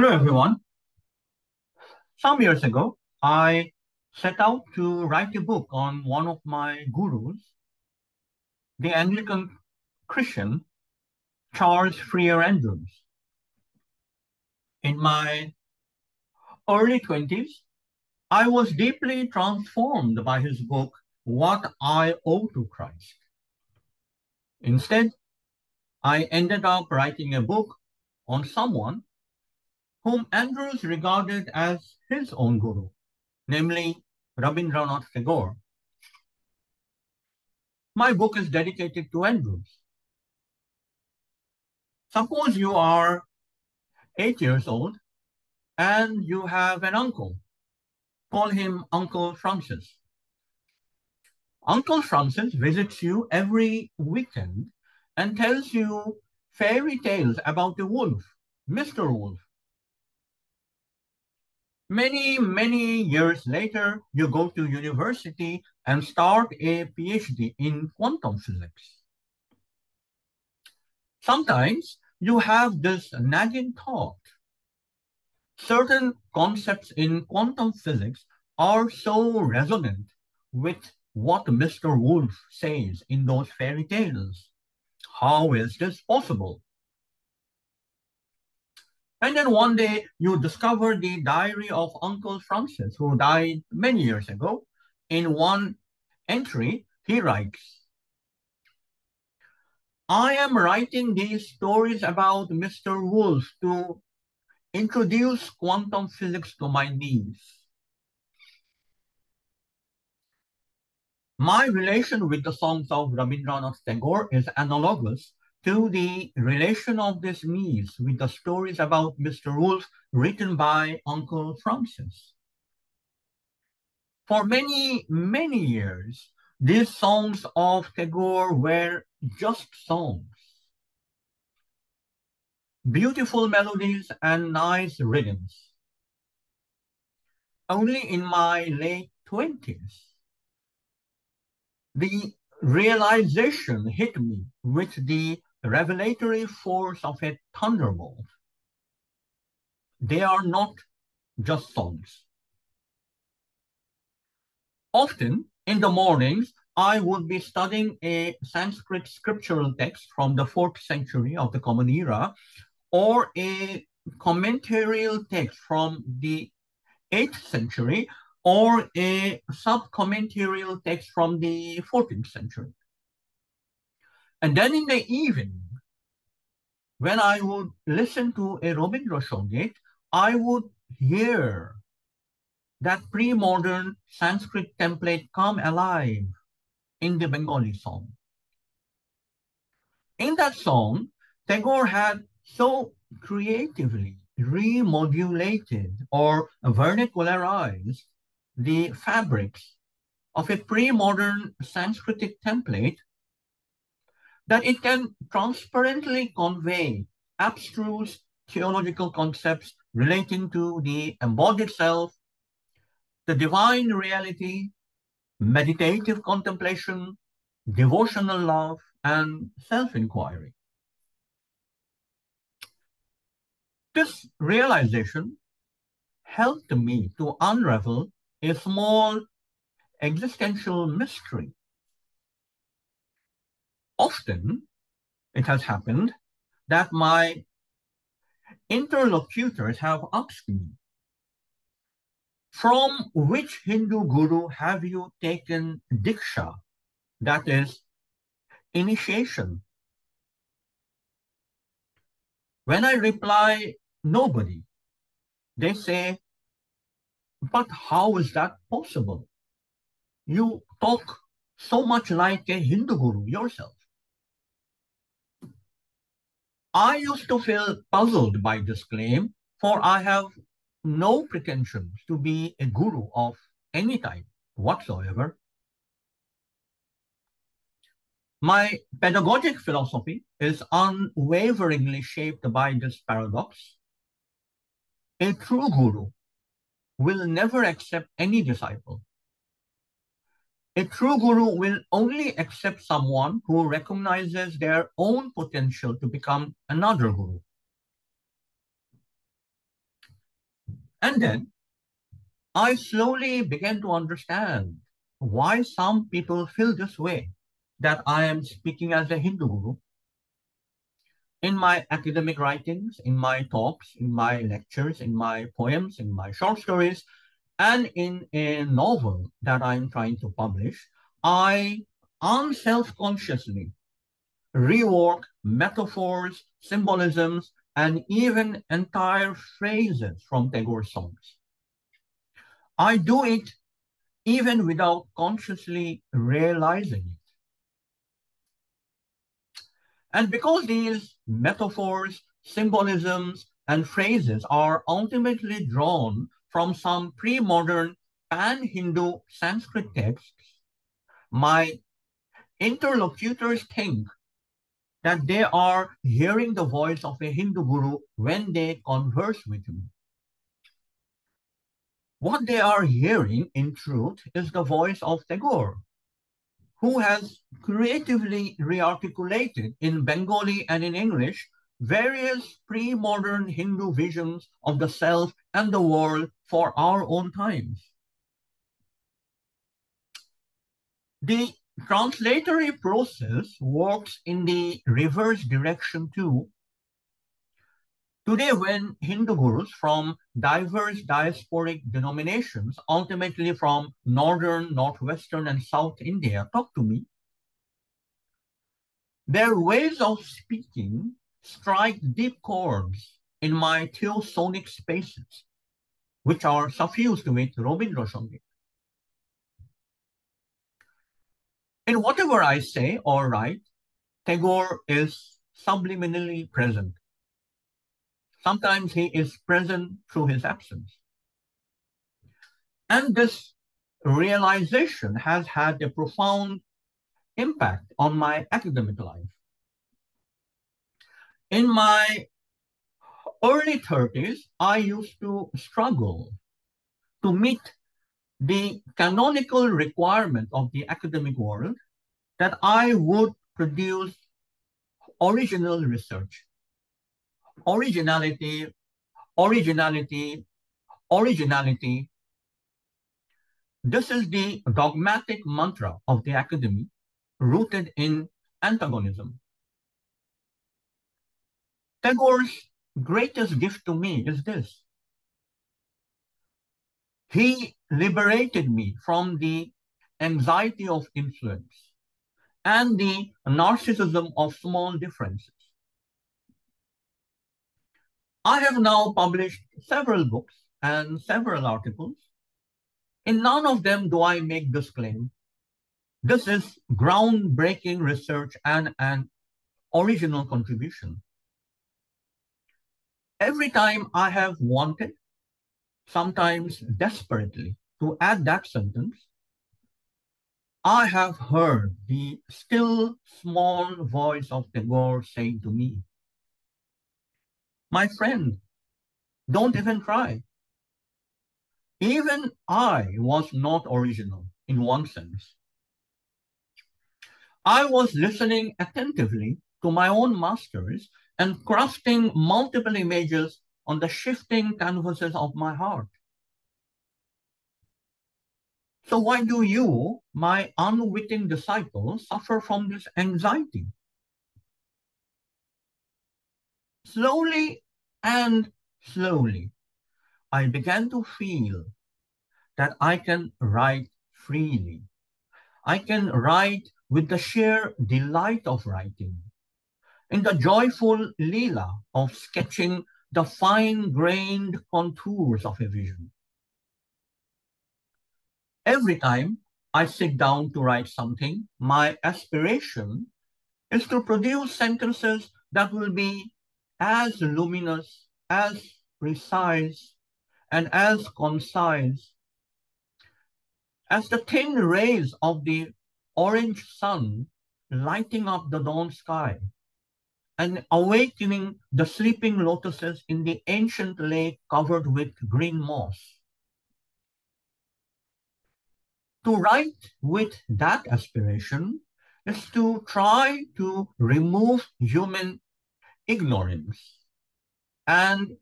Hello, everyone. Some years ago, I set out to write a book on one of my gurus, the Anglican Christian Charles Freer Andrews. In my early 20s, I was deeply transformed by his book, What I Owe to Christ. Instead, I ended up writing a book on someone whom Andrews regarded as his own guru, namely Rabindranath Tagore. My book is dedicated to Andrews. Suppose you are 8 years old and you have an uncle. Call him Uncle Francis. Uncle Francis visits you every weekend and tells you fairy tales about a wolf, Mr. Wolf. Many years later, you go to university and start a PhD in quantum physics. Sometimes you have this nagging thought. Certain concepts in quantum physics are so resonant with what Mr. Wolf says in those fairy tales. How is this possible? And then one day you discover the diary of Uncle Francis, who died many years ago. In one entry, he writes, I am writing these stories about Mr. Wolf to introduce quantum physics to my niece. My relation with the songs of Rabindranath Tagore is analogous to the relation of this niece with the stories about Mr. Wolf written by Uncle Francis. For many years, these songs of Tagore were just songs. Beautiful melodies and nice rhythms. Only in my late 20s, the realization hit me with the revelatory force of a thunderbolt. They are not just songs. Often in the mornings, I would be studying a Sanskrit scriptural text from the 4th century of the Common Era, or a commentarial text from the 8th century, or a sub-commentarial text from the 14th century. And then in the evening, when I would listen to a Rabindra Songit, I would hear that pre-modern Sanskrit template come alive in the Bengali song. In that song, Tagore had so creatively remodulated or vernacularized the fabrics of a pre-modern Sanskritic template that it can transparently convey abstruse theological concepts relating to the embodied self, the divine reality, meditative contemplation, devotional love, and self-inquiry. This realization helped me to unravel a small existential mystery. Often, it has happened that my interlocutors have asked me, from which Hindu guru have you taken Diksha, that is, initiation? When I reply, nobody, they say, but how is that possible? You talk so much like a Hindu guru yourself. I used to feel puzzled by this claim, for I have no pretensions to be a guru of any type whatsoever. My pedagogic philosophy is unwaveringly shaped by this paradox. A true guru will never accept any disciple. A true guru will only accept someone who recognizes their own potential to become another guru. And then I slowly began to understand why some people feel this way, that I am speaking as a Hindu guru. In my academic writings, in my talks, in my lectures, in my poems, in my short stories, and in a novel that I'm trying to publish, I unself-consciously rework metaphors, symbolisms, and even entire phrases from Tagore's songs. I do it even without consciously realizing it. And because these metaphors, symbolisms, and phrases are ultimately drawn from some pre-modern pan-Hindu Sanskrit texts, my interlocutors think that they are hearing the voice of a Hindu guru when they converse with me. What they are hearing, in truth, is the voice of Tagore, who has creatively rearticulated in Bengali and in English various pre-modern Hindu visions of the self and the world for our own times. The translatory process works in the reverse direction too. Today, when Hindu gurus from diverse diasporic denominations, ultimately from northern, northwestern, and south India, talk to me, their ways of speaking strike deep chords in my theosonic spaces, which are suffused with Rabindra Sangit. In whatever I say or write, Tagore is subliminally present. Sometimes he is present through his absence. And this realization has had a profound impact on my academic life. In my early 30s, I used to struggle to meet the canonical requirement of the academic world that I would produce original research. Originality, originality, originality. This is the dogmatic mantra of the academy, rooted in antagonism. Tagore's greatest gift to me is this. He liberated me from the anxiety of influence and the narcissism of small differences. I have now published several books and several articles. In none of them do I make this claim. This is groundbreaking research and an original contribution. Every time I have wanted, sometimes desperately, to add that sentence, I have heard the still small voice of Tagore saying to me, my friend, don't even try. Even I was not original in one sense. I was listening attentively to my own masters and crafting multiple images on the shifting canvases of my heart. So why do you, my unwitting disciple, suffer from this anxiety? Slowly and slowly, I began to feel that I can write freely. I can write with the sheer delight of writing, in the joyful leela of sketching the fine-grained contours of a vision. Every time I sit down to write something, my aspiration is to produce sentences that will be as luminous, as precise, and as concise as the thin rays of the orange sun lighting up the dawn sky and awakening the sleeping lotuses in the ancient lake covered with green moss. To write with that aspiration is to try to remove human ignorance and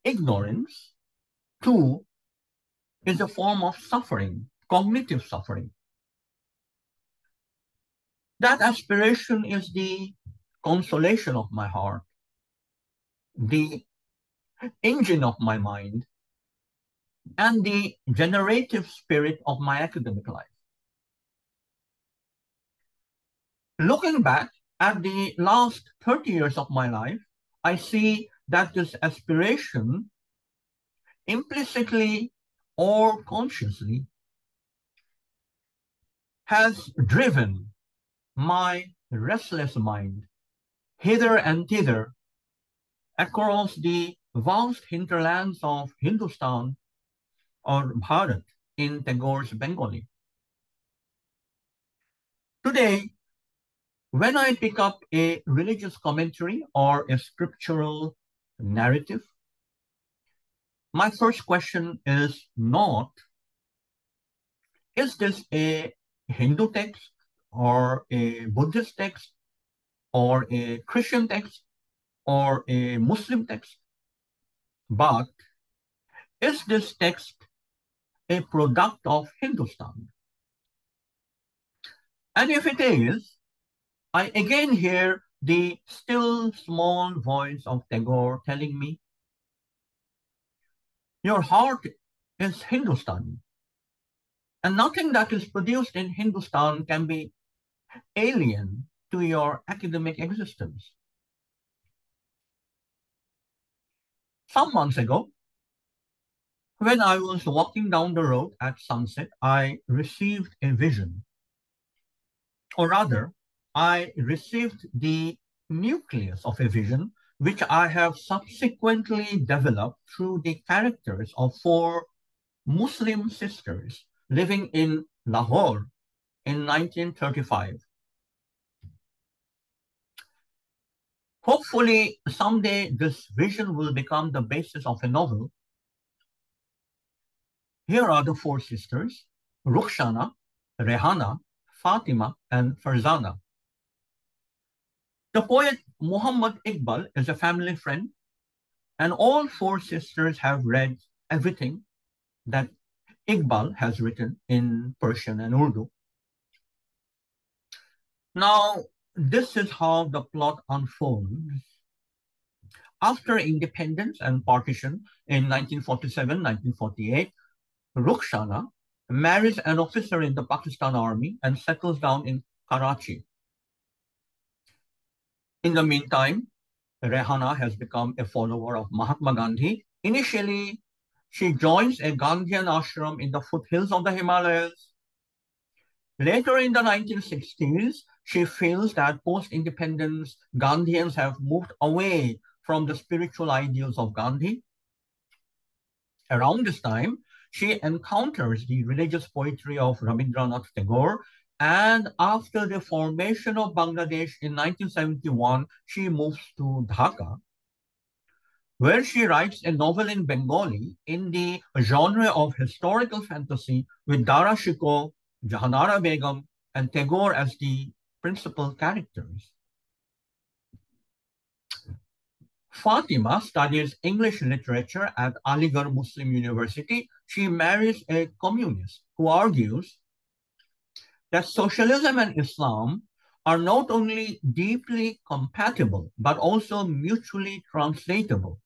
ignorance, too, is a form of suffering, cognitive suffering. That aspiration is the consolation of my heart, the engine of my mind, and the generative spirit of my academic life. Looking back at the last 30 years of my life, I see that this aspiration, implicitly or consciously, has driven my restless mind hither and thither across the vast hinterlands of Hindustan or Bharat in Tagore's Bengali. Today, when I pick up a religious commentary or a scriptural narrative, my first question is not, is this a Hindu text or a Buddhist text or a Christian text or a Muslim text? But is this text a product of Hindustan? And if it is, I again hear the still small voice of Tagore telling me, your heart is Hindustani, and nothing that is produced in Hindustan can be alien to your academic existence. Some months ago, when I was walking down the road at sunset, I received a vision. Or rather, I received the nucleus of a vision, which I have subsequently developed through the characters of four Muslim sisters living in Lahore in 1935. Hopefully, someday this vision will become the basis of a novel. Here are the four sisters, Rukhsana, Rehana, Fatima, and Farzana. The poet Muhammad Iqbal is a family friend, and all four sisters have read everything that Iqbal has written in Persian and Urdu. Now, this is how the plot unfolds. After independence and partition in 1947-1948, Rukhsana marries an officer in the Pakistan Army and settles down in Karachi. In the meantime, Rehana has become a follower of Mahatma Gandhi. Initially, she joins a Gandhian ashram in the foothills of the Himalayas. Later in the 1960s, she feels that post-independence Gandhians have moved away from the spiritual ideals of Gandhi. Around this time, she encounters the religious poetry of Rabindranath Tagore, and after the formation of Bangladesh in 1971, she moves to Dhaka, where she writes a novel in Bengali in the genre of historical fantasy with Dara Shikoh, Jahanara Begum, and Tagore as the principal characters. Fatima studies English literature at Aligarh Muslim University. She marries a communist who argues that socialism and Islam are not only deeply compatible, but also mutually translatable.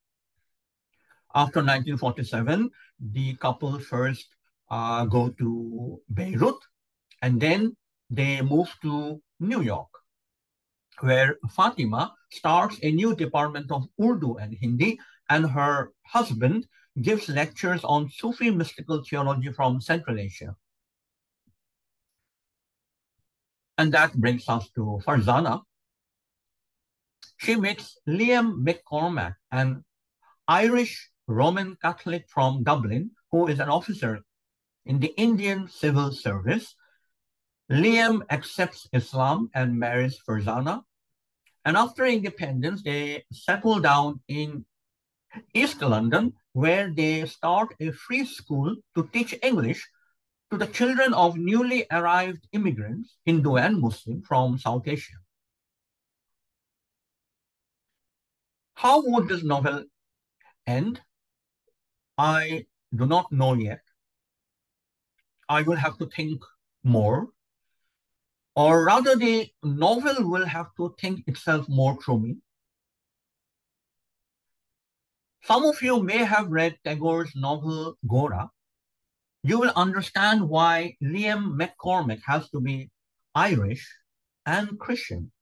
After 1947, the couple first go to Beirut, and then they move to New York, where Fatima starts a new department of Urdu and Hindi, and her husband gives lectures on Sufi mystical theology from Central Asia. And that brings us to Farzana. She meets Liam McCormack, an Irish Roman Catholic from Dublin, who is an officer in the Indian Civil Service. Liam accepts Islam and marries Farzana. And after independence, they settle down in East London, where they start a free school to teach English to the children of newly arrived immigrants, Hindu and Muslim, from South Asia. How would this novel end? I do not know yet. I will have to think more, or rather, the novel will have to think itself more through me. Some of you may have read Tagore's novel Gora. You will understand why Liam McCormack has to be Irish and Christian.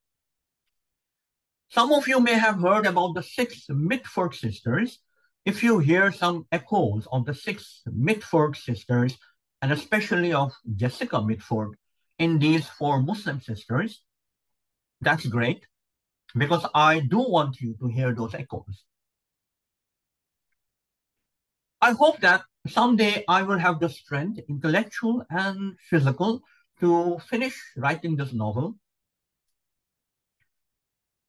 Some of you may have heard about the six Mitford sisters. If you hear some echoes of the six Mitford sisters, and especially of Jessica Mitford in these four Muslim sisters, that's great because I do want you to hear those echoes. I hope that someday I will have the strength, intellectual and physical, to finish writing this novel.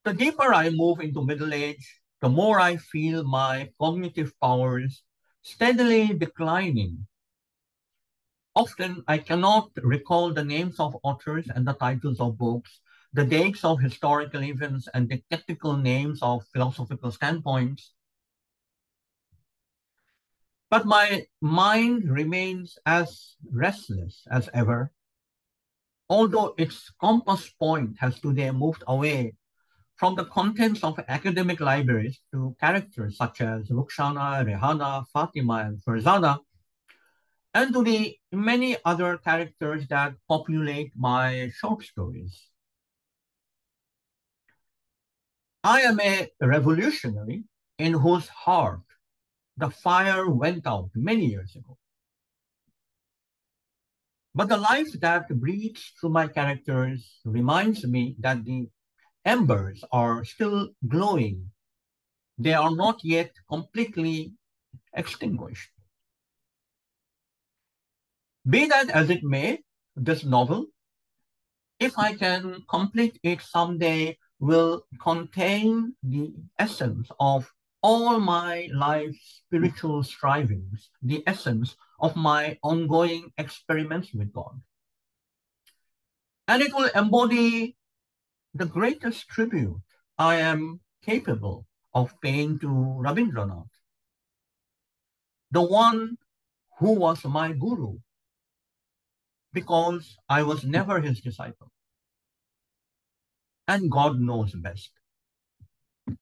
The deeper I move into middle age, the more I feel my cognitive powers steadily declining. Often I cannot recall the names of authors and the titles of books, the dates of historical events, and the technical names of philosophical standpoints. But my mind remains as restless as ever, although its compass point has today moved away from the contents of academic libraries to characters such as Rukhsana, Rehana, Fatima, and Farzana, and to the many other characters that populate my short stories. I am a revolutionary in whose heart the fire went out many years ago. But the life that breathes through my characters reminds me that the embers are still glowing. They are not yet completely extinguished. Be that as it may, this novel, if I can complete it someday, will contain the essence of all my life's spiritual strivings, the essence of my ongoing experiments with God. And it will embody the greatest tribute I am capable of paying to Rabindranath, the one who was my guru, because I was never his disciple. And God knows best.